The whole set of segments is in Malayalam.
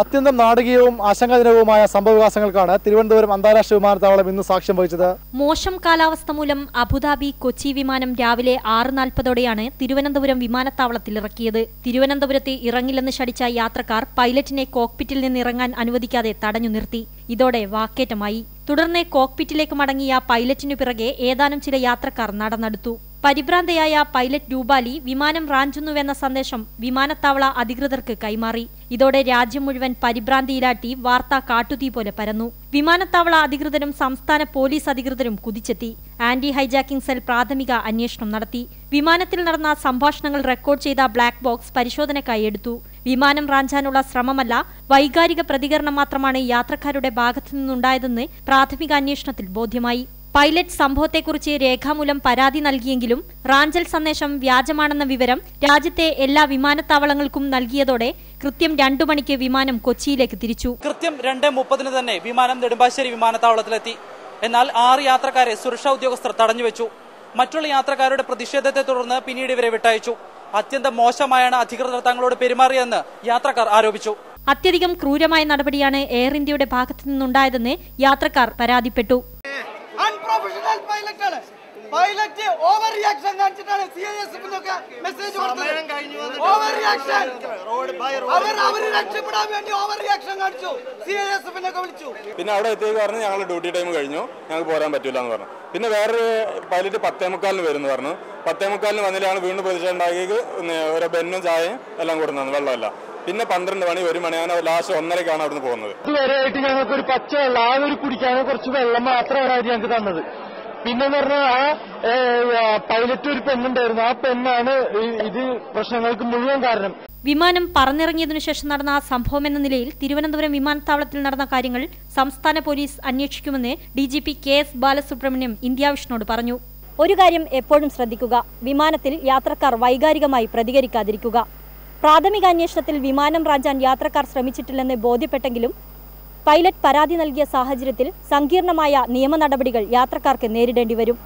അത്യന്തം നാടകീയവും ആശങ്കാജനകവുമായ സംഭവവികാസങ്ങൾക്കാണ് തിരുവനന്തപുരം അന്താരാഷ്ട്ര വിമാനത്താവളം ഇന്ന് സാക്ഷ്യം വഹിച്ചത്. മോശം കാലാവസ്ഥ മൂലം അബുദാബി കൊച്ചി വിമാനം രാവിലെ 6:40ഓടെയാണ് തിരുവനന്തപുരം വിമാനത്താവളത്തിൽ ഇറക്കിയത്. തിരുവനന്തപുരത്ത് ഇറങ്ങില്ലെന്ന് ശഠിച്ച യാത്രക്കാർ പൈലറ്റിനെ കോക്പിറ്റിൽ നിന്ന് ഇറങ്ങാൻ അനുവദിക്കാതെ തടഞ്ഞു നിർത്തി. ഇതോടെ വാക്കേറ്റമായി. തുടർന്ന് കോക്പിറ്റിലേക്ക് മടങ്ങിയ പൈലറ്റിനു പിറകെ ഏതാനും ചില യാത്രക്കാർ നടന്നെടുത്തു. പരിഭ്രാന്തയായ പൈലറ്റ് രൂപാലി വിമാനം റാഞ്ചുന്നുവെന്ന സന്ദേശം വിമാനത്താവള അധികൃതർക്ക് കൈമാറി. ഇതോടെ രാജ്യം മുഴുവൻ പരിഭ്രാന്തിയിലാട്ടി വാർത്ത കാട്ടുതീ പോലെ പരന്നു. വിമാനത്താവള അധികൃതരും സംസ്ഥാന പോലീസ് അധികൃതരും കുതിച്ചെത്തി. ആന്റി ഹൈജാക്കിംഗ് സെൽ പ്രാഥമിക അന്വേഷണം നടത്തി. വിമാനത്തിൽ നടന്ന സംഭാഷണങ്ങൾ റെക്കോർഡ് ചെയ്ത ബ്ലാക്ക് ബോക്സ് പരിശോധനയ്ക്കായി എടുത്തു. വിമാനം റാഞ്ചാനുള്ള ശ്രമമല്ല, വൈകാരിക പ്രതികരണം മാത്രമാണ് യാത്രക്കാരുടെ ഭാഗത്തുനിന്നുണ്ടായതെന്ന് പ്രാഥമിക അന്വേഷണത്തിൽ ബോധ്യമായി. പൈലറ്റ് സംഭവത്തെക്കുറിച്ച് രേഖാമൂലം പരാതി നൽകിയെങ്കിലും റാഞ്ചൽ സന്ദേശം വ്യാജമാണെന്ന വിവരം രാജ്യത്തെ എല്ലാ വിമാനത്താവളങ്ങൾക്കും നൽകിയതോടെ കൃത്യം 2 മണിക്ക് വിമാനം കൊച്ചിയിലേക്ക് തിരിച്ചു. കൃത്യം 2:30 തന്നെ വിമാനം നെടുമ്പാശ്ശേരി വിമാനത്താവളത്തിലെത്തി. എന്നാൽ 6 യാത്രക്കാരെ സുരക്ഷാ ഉദ്യോഗസ്ഥർ തടഞ്ഞുവെച്ചു. മറ്റുള്ള യാത്രക്കാരുടെ പ്രതിഷേധത്തെ തുടർന്ന് പിന്നീട് ഇവരെ വിട്ടയച്ചു. അത്യന്തം മോശമായാണ് അധികൃതർ തങ്ങളോട് പെരുമാറിയെന്ന് യാത്രക്കാർ ആരോപിച്ചു. അത്യധികം ക്രൂരമായ നടപടിയാണ് എയർ ഇന്ത്യയുടെ ഭാഗത്തു നിന്നുണ്ടായതെന്ന് യാത്രക്കാർ പരാതിപ്പെട്ടു. അൺപ്രൊഫഷണൽ പൈലറ്റാണ്. പൈലറ്റ് ഓവർ റിയാക്ഷൻ കാണിച്ചിട്ടാണ് സിഐഎസ്എഫിനൊക്കെ മെസ്സേജ് കൊടുത്തത്. ഓവർ റിയാക്ഷൻ, അവർ രക്ഷപ്പെടാൻ വേണ്ടി ഓവർ റിയാക്ഷൻ കാണിച്ചു. സിഐഎസ്എഫിനൊക്കെ വിളിച്ചു. പിന്നെ അവിടെ എത്തിയേക്ക് പറഞ്ഞു ഞങ്ങൾ ഡ്യൂട്ടി ടൈം കഴിഞ്ഞു, ഞങ്ങൾക്ക് പോരാൻ പറ്റില്ല എന്ന് പറഞ്ഞു. പിന്നെ വേറൊരു പൈലറ്റ് 10:45 വരുന്നു പറഞ്ഞു. 10:45 വന്നിട്ടാണ് വീണ്ടും പ്രതിഷേധം ഉണ്ടാക്കിയത്. ഒരു ബെന്നും ചായയും എല്ലാം കൊടുത്തു, വെള്ളമല്ല. പിന്നെ 12 മണി 1 മണി അങ്ങനെ ലാസ്റ്റ് 1:30ക്കാണ് അവിടുന്ന് പോകുന്നത്. ഇതുവരെയായിട്ട് ഞങ്ങൾക്ക് ഒരു പച്ച വെള്ളം, ആ ഒരു കുടിക്കാനോ കുറച്ച് വെള്ളം മാത്രമാണ് ഞങ്ങൾക്ക് തന്നത്. പിന്നെന്ന് പറഞ്ഞാൽ ആ പൈലറ്റ് ഒരു പെണ്ണുണ്ടായിരുന്നു, ആ പെണ്ണാണ് ഇത് പ്രശ്നങ്ങൾക്ക് മുഴുവൻ കാരണം. വിമാനം പറന്നിറങ്ങിയതിനു ശേഷം നടന്ന സംഭവമെന്ന നിലയിൽ തിരുവനന്തപുരം വിമാനത്താവളത്തിൽ നടന്ന കാര്യങ്ങൾ സംസ്ഥാന പോലീസ് അന്വേഷിക്കുമെന്ന് DGP KS ബാലസുബ്രഹ്മണ്യം ഇന്ത്യ വിഷനോട് പറഞ്ഞു. ഒരു കാര്യം എപ്പോഴും ശ്രദ്ധിക്കുക, വിമാനത്തിൽ യാത്രക്കാർ വൈകാരികമായി പ്രതികരിക്കാതിരിക്കുക. പ്രാഥമിക അന്വേഷണത്തിൽ വിമാനം റാഞ്ചാൻ യാത്രക്കാർ ശ്രമിച്ചിട്ടില്ലെന്ന് ബോധ്യപ്പെട്ടെങ്കിലും പൈലറ്റ് പരാതി നൽകിയ സാഹചര്യത്തിൽ സങ്കീർണമായ നിയമ നടപടികൾ യാത്രക്കാർക്ക് നേരിടേണ്ടി വരും.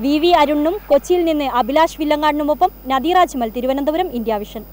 VV അരുണിനും കൊച്ചിയിൽ നിന്ന് അഭിലാഷ് വില്ലങ്ങാടിനുമൊപ്പം നദീർ അജ്മൽ, തിരുവനന്തപുരം, ഇന്ത്യ വിഷൻ.